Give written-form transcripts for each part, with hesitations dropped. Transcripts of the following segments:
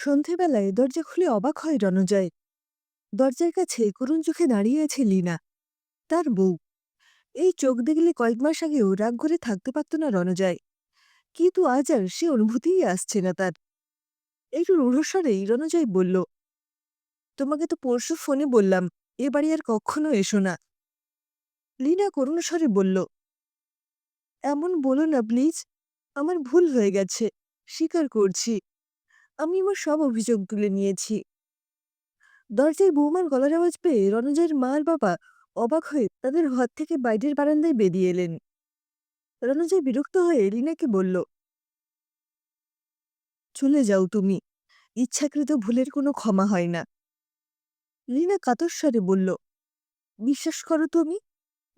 সন্ধেবেলায় দরজা খুলে অবাক হয় রণজয়। দরজার কাছে করুণ চোখে দাঁড়িয়ে আছে লীনা, তার বউ। এই চোখ দেখলে কয়েক মাস আগেও রাগ করে থাকতে পারত না রণজয়, কিন্তু আজ আর সে অনুভূতিই আসছে না তার। একটু রূঢ়স্বরেই রণজয় বলল, তোমাকে তো পরশু ফোনে বললাম এ বাড়ি আর কখনো এসো না। লীনা করুণ স্বরে বলল, এমন বলো না প্লিজ, আমার ভুল হয়ে গেছে, স্বীকার করছি। আমি আমার সব অভিযোগ তুলে নিয়েছি। দরজায় বৌমার গলার আওয়াজ পেয়ে রণজয়ের মা আর বাবা অবাক হয়ে তাদের ঘর থেকে বাইরের বারান্দায় বেরিয়ে এলেন। রণজয় বিরক্ত হয়ে লীনাকে বলল, চলে যাও তুমি, ইচ্ছাকৃত ভুলের কোনো ক্ষমা হয় না। লীনা কাতর স্বরে বলল, বিশ্বাস করো তুমি,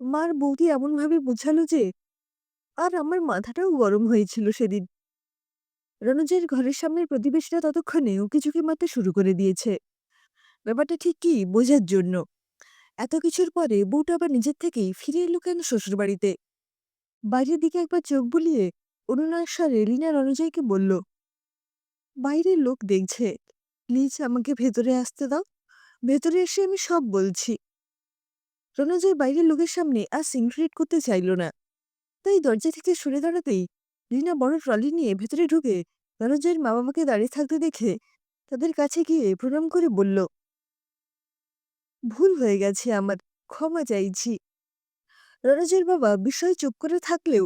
মার বৌদি এমনভাবে বোঝালো যে আর আমার মাথাটাও গরম হয়েছিল সেদিন। রণজয়ের ঘরের সামনের প্রতিবেশীরা ততক্ষণে উকিঝুঁকি মারতে শুরু করে দিয়েছে, ব্যাপারটা ঠিক কি বোঝার জন্য। এত কিছুর পরে বউটা আবার নিজের থেকেই ফিরে এলো কেন শ্বশুরবাড়িতে? বাইরের দিকে একবার চোখ বুলিয়ে অনুনয়ের স্বরে লীনা রণজয়কে বলল, বাইরের লোক দেখছে, প্লিজ আমাকে ভেতরে আসতে দাও, ভেতরে এসে আমি সব বলছি। রণজয় বাইরের লোকের সামনে আর সিনক্রেট করতে চাইল না, তাই দরজা থেকে সরে দাঁড়াতেই লীনা বড় ট্রলি নিয়ে ভেতরে ঢুকে রণজয়ের মা বাবাকে দাঁড়িয়ে থাকতে দেখে তাদের কাছে গিয়ে প্রণাম করে বলল, ভুল হয়ে গেছে আমার, ক্ষমা চাইছি। রণজয়ের বাবা বিস্ময়ে চুপ করে থাকলেও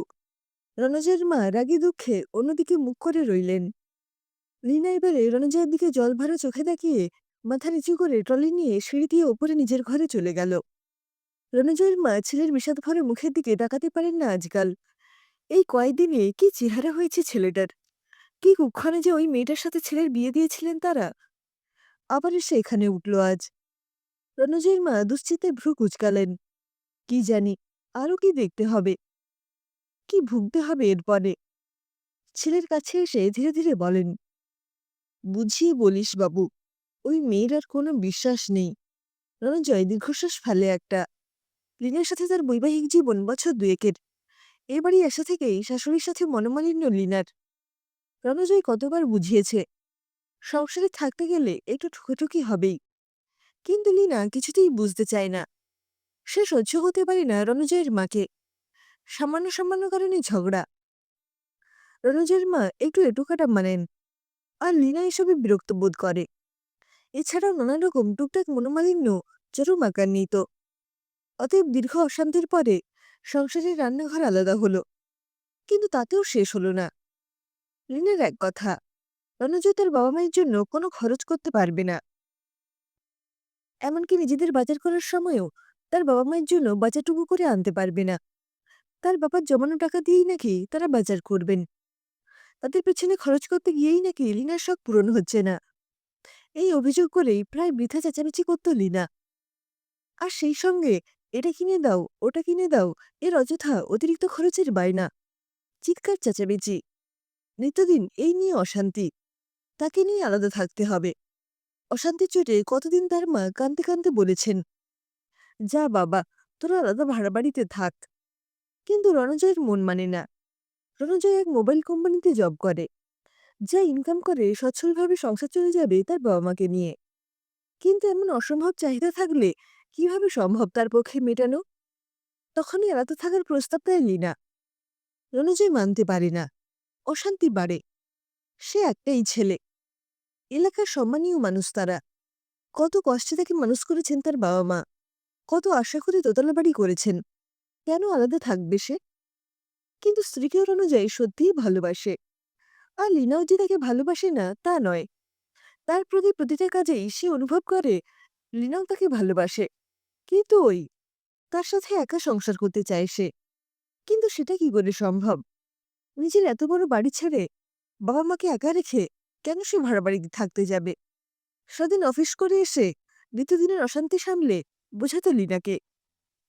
রণজয়ের মা রাগে দুঃখে অন্যদিকে মুখ করে রইলেন। লীনা এবারে রণজয়ের দিকে জল ভরা চোখে তাকিয়ে মাথা নিচু করে ট্রলি নিয়ে সিঁড়ি দিয়ে ওপরে নিজের ঘরে চলে গেল। রণজয়ের মা ছেলের বিষাদ ভরা মুখের দিকে তাকাতে পারেন না আজকাল। এই কয়েকদিনে কি চেহারা হয়েছে ছেলেটার! কি কুক্ষণে যে ওই মেয়েটার সাথে ছেলের বিয়ে দিয়েছিলেন তারা, আবার এসে এখানে উঠল আজ। রণজয়ের মা দুশ্চিন্তায় ভ্রু কুঁচকালেন। কি জানি আরও কি দেখতে হবে, কি ভুগতে হবে এরপরে। ছেলের কাছে এসে ধীরে ধীরে বলেন, বুঝিয়ে বলিস বাবু, ওই মেয়ের আর কোনো বিশ্বাস নেই। রণজয় দীর্ঘশ্বাস ফেলে একটা। লীনার সাথে তার বৈবাহিক জীবন বছর দুয়েকের। এ বাড়ি আসা থেকেই শাশুড়ির সাথে মনোমালিন্য লীনার। রণজয় কতবার বুঝিয়েছে, সংসারে থাকতে গেলে একটু ঠুকেঠুকি হবেই, কিন্তু লীনা কিছুতেই বুঝতে চায় না। সে সহ্য করতে পারে না রণজয়ের মাকে, সামান্য সামান্য কারণে ঝগড়া। রণজয়ের মা একটু এটুকাটা মানেন, আর লীনা এসবে বিরক্ত বোধ করে। এছাড়াও নানা রকম টুকটাক মনোমালিন্য চরম আকার নিত। অতএব দীর্ঘ অশান্তির পরে সংসারের রান্নাঘর আলাদা হলো, কিন্তু তাতেও শেষ হলো না। লীনার এক কথা, রণজয় তার বাবা মায়ের জন্য কোনো খরচ করতে পারবে না। এমনকি নিজেদের বাজার করার সময়ও তার বাবা মায়ের জন্য বাজারটুকু করে আনতে পারবে না। তার বাবার জমানো টাকা দিয়েই নাকি তারা বাজার করবেন। তাদের পেছনে খরচ করতে গিয়েই নাকি লীনার শখ পূরণ হচ্ছে না। এই অভিযোগ করেই প্রায় বৃথা চেঁচামেচি করত লীনা। আর সেই সঙ্গে এটা কিনে দাও, ওটা কিনে দাও, এর অযথা অতিরিক্ত খরচের বায়না, চিৎকার চেঁচামেচি। নিত্যদিন এই নিয়ে অশান্তি, তাকে নিয়ে আলাদা থাকতে হবে। অশান্তির চোটে কতদিন তার মা কাঁদতে কাঁদতে বলেছেন, যা বাবা, তোরা আলাদা ভাড়া বাড়িতে থাক। কিন্তু রণজয়ের মন মানে না। রণজয় এক মোবাইল কোম্পানিতে জব করে, যা ইনকাম করে সচ্ছলভাবে সংসার চলে যাবে তার বাবা মাকে নিয়ে। কিন্তু এমন অসম্ভব চাহিদা থাকলে কিভাবে সম্ভব তার পক্ষে মেটানো? তখনই আলাদা থাকার প্রস্তাব দেয় লীনা। রণজয় মানতে পারে না, অশান্তি বাড়ে। সে একটাই ছেলে, এলাকার সম্মানীয় মানুষ তারা। কত কষ্টে তাকে মানুষ করেছেন তার বাবা মা, কত আশা করে দোতলা বাড়ি করেছেন। কেন আলাদা থাকবে সে? কিন্তু স্ত্রীকেও রণজয় সত্যিই ভালোবাসে। আর লীনাও যে তাকে ভালোবাসে না তা নয়, তার প্রতি প্রতিটা কাজেই সে অনুভব করে লীনাও তাকে ভালোবাসে। কিন্তু ওই, তার সাথে একা সংসার করতে চায় সে। কিন্তু সেটা কি করে সম্ভব? নিজের এত বড় বাড়ি ছেড়ে বাবা মাকে একা রেখে কেন সে ভাড়া বাড়িতে থাকতে যাবে? সারাদিন অফিস করে এসে নিত্যদিনের অশান্তি সামলে বোঝাতো লীনাকে,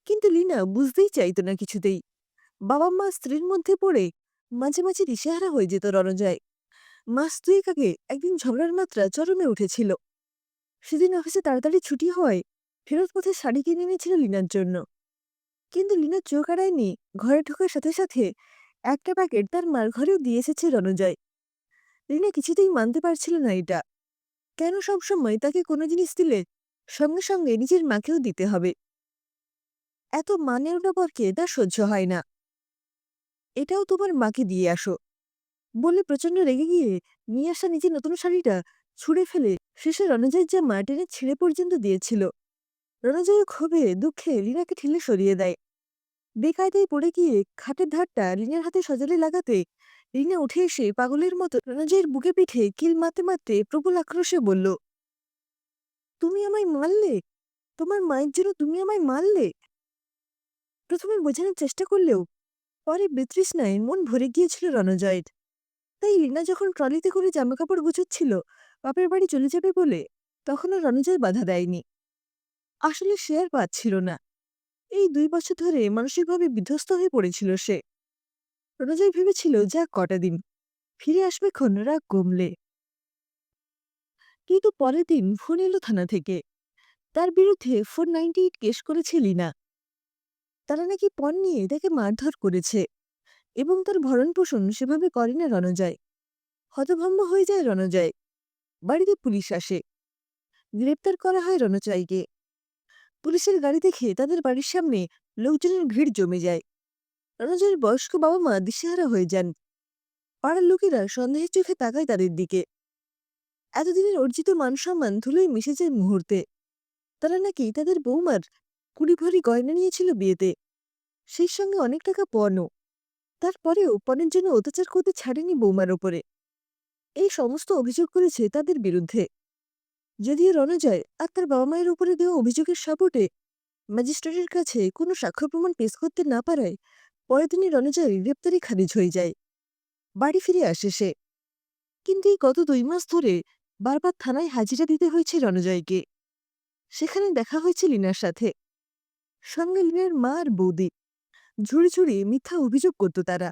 কিন্তু লীনা বুঝতেই চাইতো না কিছুতেই। বাবা মা স্ত্রীর মধ্যে পড়ে মাঝে মাঝে দিশেহারা হয়ে যেত রণজয়। মাস দুয়েক আগে একদিন ঝগড়ার মাত্রা চরমে উঠেছিল। সেদিন অফিসে তাড়াতাড়ি ছুটি হওয়ায় ফেরত পথে শাড়ি কিনে এনেছিল লীনার জন্য। কিন্তু লীনা চোখ এড়ায়নি, ঘরে ঢোকার সাথে সাথে একটা প্যাকেট তার মার ঘরেও দিয়ে এসেছে রণজয়। লীনা কিছুতেই মানতে পারছিল না এটা। কেন সবসময় তাকে কোনো জিনিস দিলে সঙ্গে সঙ্গে নিজের মাকেও দিতে হবে? এত মানে ওঠা পরকে তার সহ্য হয় না। এটাও তোমার মাকে দিয়ে আসো বলে প্রচন্ড রেগে গিয়ে নিয়ে আসা নিজের নতুন শাড়িটা ছুঁড়ে ফেলে শেষে রণজয়ের জামা টেনে ছিঁড়ে পর্যন্ত দিয়েছিল। রণজয় ক্ষোভে দুঃখে লীনাকে ঠেলে সরিয়ে দেয়। বেকায়দায় পড়ে গিয়ে খাটের ধারটা লীনার হাতে সজলে লাগাতে লীনা উঠে এসে পাগলের মতো রণজয়ের বুকে পিঠে কিল মারতে মারতে প্রবল আক্রোশে বলল, তুমি আমায় মারলে? তোমার মায়ের জন্য তুমি আমায় মারলে? প্রথমে বোঝানোর চেষ্টা করলেও পরে বিতৃষ্ণায় মন ভরে গিয়েছিল রণজয়ের। তাই লীনা যখন ট্রলিতে করে জামাকাপড় গুছোচ্ছিল বাপের বাড়ি চলে যাবে বলে, তখনও রণজয় বাধা দেয়নি। আসলে সে আর পাচ্ছিল না। এই ২ বছর ধরে মানসিকভাবে বিধ্বস্ত হয়ে পড়েছিল সে। রণজয় ভেবেছিল যা কটা দিন ফিরে আসবে রাগ কমলে। কিন্তু পরের দিন ফোন এলো থানা থেকে। তার বিরুদ্ধে 498 কেস করেছে লীনা। তারা নাকি পণ নিয়ে তাকে মারধর করেছে এবং তার ভরণ পোষণ সেভাবে করে না রণজয়। হতভম্ব হয়ে যায় রণজয়। বাড়িতে পুলিশ আসে। গ্রেপ্তার করা হয় রণজয়কে। পুলিশের গাড়ি দেখে তাদের বাড়ির সামনে লোকজনের ভিড় জমে যায়। রণজয়ের বয়স্ক বাবা মা দিশেহারা হয়ে যান। পাড়ার লোকেরা সন্দেহের চোখে তাকায় তাদের দিকে। এতদিনের অর্জিত মান-সম্মান ধুলোয় মিশে যায় মুহূর্তে। তারা নাকি তাদের বৌমার ২০ ভরি গয়না নিয়েছিল বিয়েতে, সেই সঙ্গে অনেক টাকা পণও। তারপরেও পণের জন্য অত্যাচার করতে ছাড়েনি বৌমার ওপরে। এই সমস্ত অভিযোগ করেছে তাদের বিরুদ্ধে। যদিও রণজয় আর তার বাবা মায়ের উপরে দেওয়া অভিযোগের সাপোর্টে ম্যাজিস্ট্রেটের কাছে কোনো সাক্ষ্য প্রমাণ পেশ করতে না পারায় পরের দিনই রণজয়ের গ্রেপ্তারি খারিজ হয়ে যায়। বাড়ি ফিরে আসে সে। কিন্তু এই গত ২ মাস ধরে বারবার থানায় হাজিরা দিতে হয়েছে রণজয়কে। সেখানে দেখা হয়েছে লীনার সাথে। সঙ্গে লীনার মা আর বৌদি। ঝুড়ি ঝুড়ি মিথ্যা অভিযোগ করত তারা।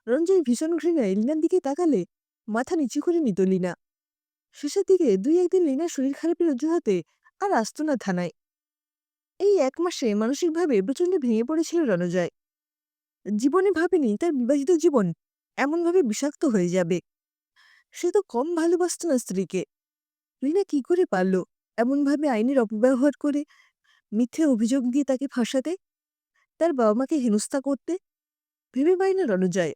রণজয় ভীষণ ঘৃণায় লীনার দিকে তাকালে মাথা নিচু করে নিত লীনা। শেষের দিকে ২-১ দিন লীনার শরীর খারাপের অজুহাতে আর আসত না থানায়। এই ১ মাসে মানসিকভাবে প্রচণ্ড ভেঙে পড়েছিল রণজয়। জীবনে ভাবেনি তার বিবাহিত জীবন এমনভাবে বিষাক্ত হয়ে যাবে। সে তো কম ভালোবাসত না স্ত্রীকে। লীনা কি করে পারল এমনভাবে আইনের অপব্যবহার করে মিথ্যে অভিযোগ দিয়ে তাকে ফাঁসাতে, তার বাবা মাকে হেনস্থা করতে? ভেবে পায় না রণজয়।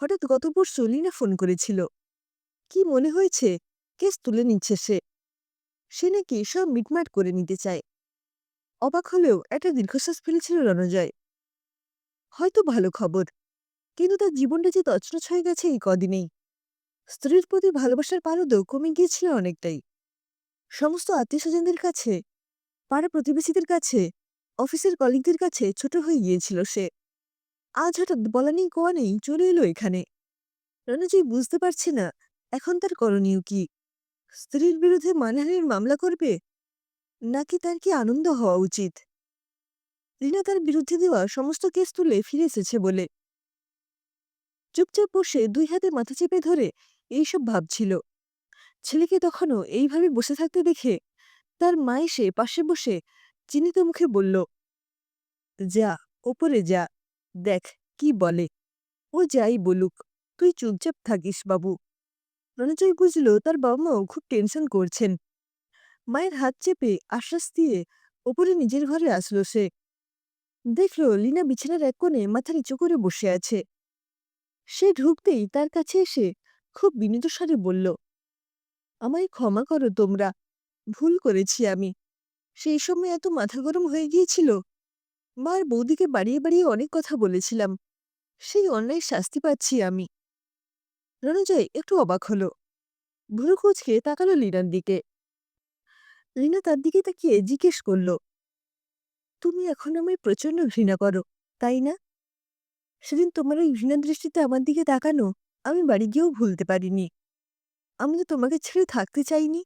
হঠাৎ গত পরশু লীনা ফোন করেছিল। কি মনে হয়েছে কেস তুলে নিচ্ছে সে। সে নাকি সব মিটমাট করে নিতে চায়। অবাক হলেও একটা দীর্ঘশ্বাস ফেলেছিল রণজয়। হয়তো ভালো খবর, কিন্তু তার জীবনটা যে তছনছ হয়ে গেছে এই কদিনেই। স্ত্রীর প্রতি ভালোবাসার পারদও কমে গিয়েছিল অনেকটাই। সমস্ত আত্মীয়স্বজনদের কাছে, পাড়া প্রতিবেশীদের কাছে, অফিসের কলিগদের কাছে ছোট হয়ে গিয়েছিল সে। আজ হঠাৎ বলা নেই কোয়া নেই চলে এলো এখানে। রণজয় বুঝতে পারছে না এখন তার করণীয় কি। স্ত্রীর বিরুদ্ধে মানহানির মামলা করবে, নাকি তার কি আনন্দ হওয়া উচিত লীনা তার বিরুদ্ধে দেওয়া সমস্ত কেস তুলে ফিরে এসেছে বলে? চুপচাপ বসে ২ হাতে মাথা চেপে ধরে এইসব ভাবছিল। ছেলেকে তখনও এইভাবে বসে থাকতে দেখে তার মা এসে পাশে বসে চিন্তিত মুখে বলল, যা, ওপরে যা, দেখ কি বলে। ও যাই বলুক, তুই চুপচাপ থাকিস বাবু। রণজয় বুঝল তার বাবা মাও খুব টেনশন করছেন। মায়ের হাত চেপে আশ্বাস দিয়ে ওপরে নিজের ঘরে আসলো সে। দেখল লীনা বিছানার এক কোণে মাথা নিচু করে বসে আছে। সে ঢুকতেই তার কাছে এসে খুব বিনীত স্বরে বলল, আমায় ক্ষমা করো তোমরা, ভুল করেছি আমি। সেই সময় এত মাথা গরম হয়ে গিয়েছিল। মা আর বৌদিকে বাড়িয়ে বাড়িয়ে অনেক কথা বলেছিলাম। সেই অন্যায় শাস্তি পাচ্ছি আমি। রণজয় একটু অবাক হলো। ভুরু কুঁচকে তাকালো লীনার দিকে। লীনা তার দিকে তাকিয়ে জিজ্ঞেস করল, তুমি এখন আমায় প্রচন্ড ঘৃণা করো, তাই না? সেদিন তোমার ওই ঘৃণা দৃষ্টিতে আমার দিকে তাকানো আমি বাড়ি গিয়েও ভুলতে পারিনি। আমি তো তোমাকে ছেড়ে থাকতে চাইনি।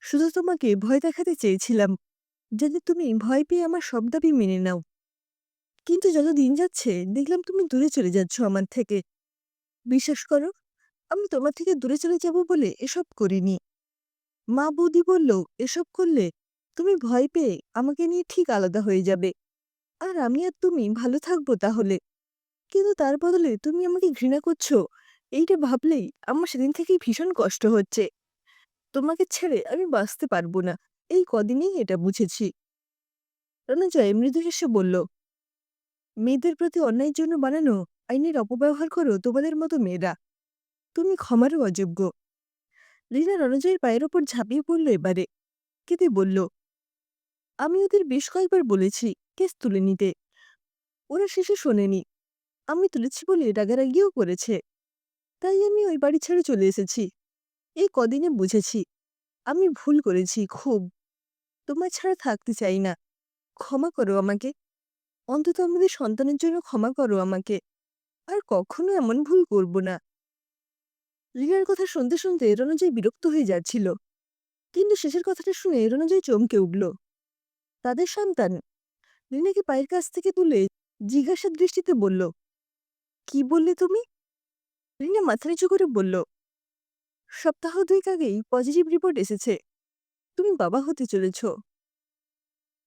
শুধু তোমাকে ভয় দেখাতে চেয়েছিলাম, যাতে তুমি ভয় পেয়ে আমার সব দাবি মেনে নাও। কিন্তু যত দিন যাচ্ছে দেখলাম তুমি দূরে চলে যাচ্ছ আমার থেকে। বিশ্বাস করো, আমি তোমার থেকে দূরে চলে যাব বলে এসব করিনি। মা বৌদি বলল এসব করলে তুমি ভয় পেয়ে আমাকে নিয়ে ঠিক আলাদা হয়ে যাবে, আর আমি আর তুমি ভালো থাকবো তাহলে। কিন্তু তার বদলে তুমি আমাকে ঘৃণা করছো, এইটা ভাবলেই আমার সেদিন থেকেই ভীষণ কষ্ট হচ্ছে। তোমাকে ছেড়ে আমি বাঁচতে পারবো না। এই কদিনেই এটা বুঝেছি। রণজয় মৃদু হেসে বলল, মেয়েদের প্রতি অন্যায়ের জন্য বানানো আইনের অপব্যবহার করো তোমাদের মতো মেয়েরা। তুমি ক্ষমারও অযোগ্য। লীনা রণজয়ের পায়ের ওপর ঝাঁপিয়ে পড়ল এবারে। কেঁদে বলল, আমি ওদের বেশ কয়েকবার বলেছি কেস তুলে নিতে। ওরা শেষে শোনেনি। আমি তুলেছি বলে রাগারাগিও করেছে। তাই আমি ওই বাড়ি ছেড়ে চলে এসেছি। এই কদিনে বুঝেছি আমি ভুল করেছি খুব। তোমার ছাড়া থাকতে চাই না। ক্ষমা করো আমাকে। অন্তত আমাদের সন্তানের জন্য ক্ষমা করো আমাকে। আর কখনো এমন ভুল করব না। রিনার কথা শুনতে শুনতে রণজয় বিরক্ত হয়ে যাচ্ছিল। কিন্তু শেষের কথাটা শুনে রণজয় চমকে উঠল। তাদের সন্তান। রিনাকে পায়ের কাছ থেকে তুলে জিজ্ঞাসার দৃষ্টিতে বলল, কি বললে তুমি? রিনা মাথা নিচু করে বলল, সপ্তাহ 2 আগেই পজিটিভ রিপোর্ট এসেছে। তুমি বাবা হতে চলেছ।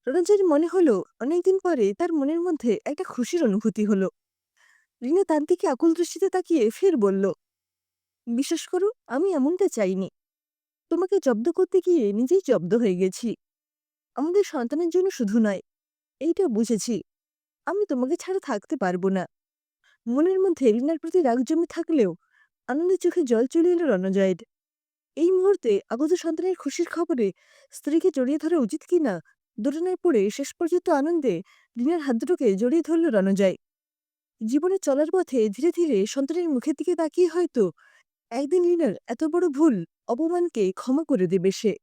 রণজয়ের মনে হলো অনেকদিন পরে তার মনের মধ্যে একটা খুশির অনুভূতি হলো। রিনা তার দিকে আকুল দৃষ্টিতে তাকিয়ে ফের বলল, বিশ্বাস করো আমি এমনটা চাইনি। তোমাকে জব্দ করতে গিয়ে নিজেই জব্দ হয়ে গেছি। আমাদের সন্তানের জন্য শুধু নয়, এইটা বুঝেছি আমি তোমাকে ছাড়া থাকতে পারবো না। মনের মধ্যে রিনার প্রতি রাগ জমে থাকলেও আনন্দের চোখে জল চলে এলো রণজয়ের। এই মুহূর্তে আগত সন্তানের খুশির খবরে স্ত্রীকে জড়িয়ে ধরা উচিত কিনা দোটানায় পড়ে শেষ পর্যন্ত আনন্দে রিনার হাত দুটোকে জড়িয়ে ধরল রণজয়। জীবনে চলার পথে ধীরে ধীরে সন্তানের মুখের দিকে তাকিয়ে হয়তো একদিন রিনার এত বড় ভুল অপমানকে ক্ষমা করে দেবে সে।